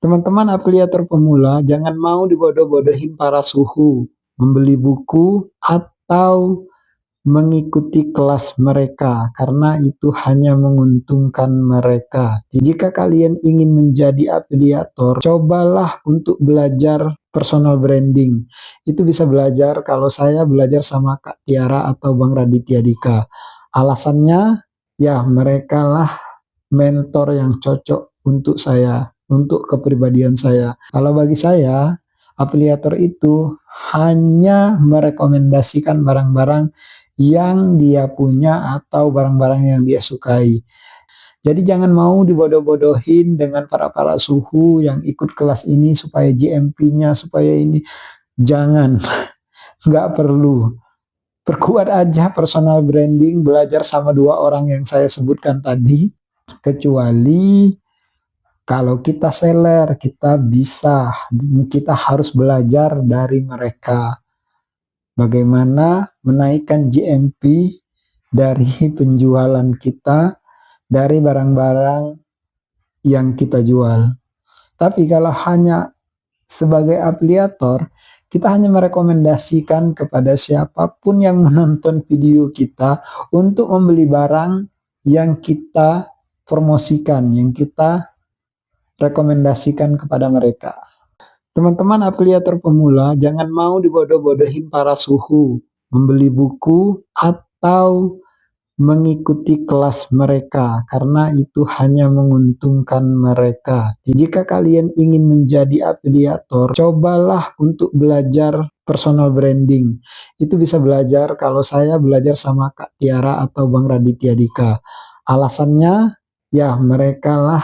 Teman-teman afiliator pemula, jangan mau dibodoh-bodohin para suhu, membeli buku, atau mengikuti kelas mereka, karena itu hanya menguntungkan mereka. Jika kalian ingin menjadi afiliator, cobalah untuk belajar personal branding. Itu bisa belajar, kalau saya belajar sama Kak Tiara atau Bang Raditya Dika. Alasannya, ya mereka lah mentor yang cocok untuk saya, untuk kepribadian saya. Kalau bagi saya, afiliator itu hanya merekomendasikan barang-barang yang dia punya atau barang-barang yang dia sukai. Jadi jangan mau dibodoh-bodohin dengan para suhu yang ikut kelas ini supaya GMP-nya, supaya ini. Jangan, nggak perlu. Perkuat aja personal branding, belajar sama dua orang yang saya sebutkan tadi. Kecuali kalau kita seller, kita harus belajar dari mereka. Bagaimana menaikkan GMP dari penjualan kita, dari barang-barang yang kita jual. Tapi kalau hanya sebagai afiliator, kita hanya merekomendasikan kepada siapapun yang menonton video kita untuk membeli barang yang kita promosikan, yang kita rekomendasikan kepada mereka. Teman-teman afiliator pemula, jangan mau dibodoh-bodohin para suhu, membeli buku, atau mengikuti kelas mereka, karena itu hanya menguntungkan mereka. Jika kalian ingin menjadi afiliator, cobalah untuk belajar personal branding. Itu bisa belajar, kalau saya belajar sama Kak Tiara atau Bang Raditya Dika. Alasannya, ya mereka lah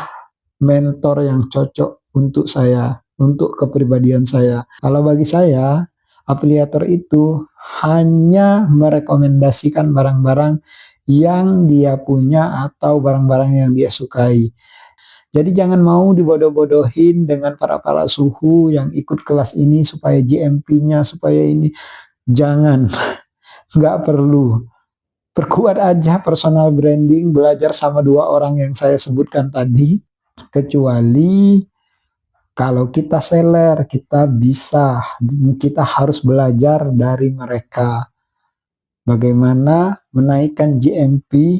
mentor yang cocok untuk saya, untuk kepribadian saya. Kalau bagi saya, afiliator itu hanya merekomendasikan barang-barang yang dia punya atau barang-barang yang dia sukai. Jadi jangan mau dibodoh-bodohin dengan para suhu yang ikut kelas ini supaya GMP-nya, supaya ini. Jangan, nggak perlu. Perkuat aja personal branding, belajar sama dua orang yang saya sebutkan tadi. Kecuali kalau kita seller, kita harus belajar dari mereka. Bagaimana menaikkan GMP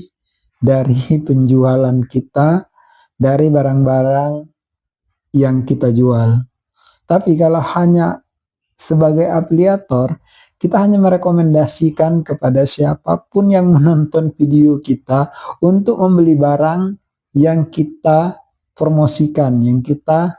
dari penjualan kita, dari barang-barang yang kita jual. Tapi kalau hanya sebagai afiliator, kita hanya merekomendasikan kepada siapapun yang menonton video kita untuk membeli barang yang kita promosikan, yang kita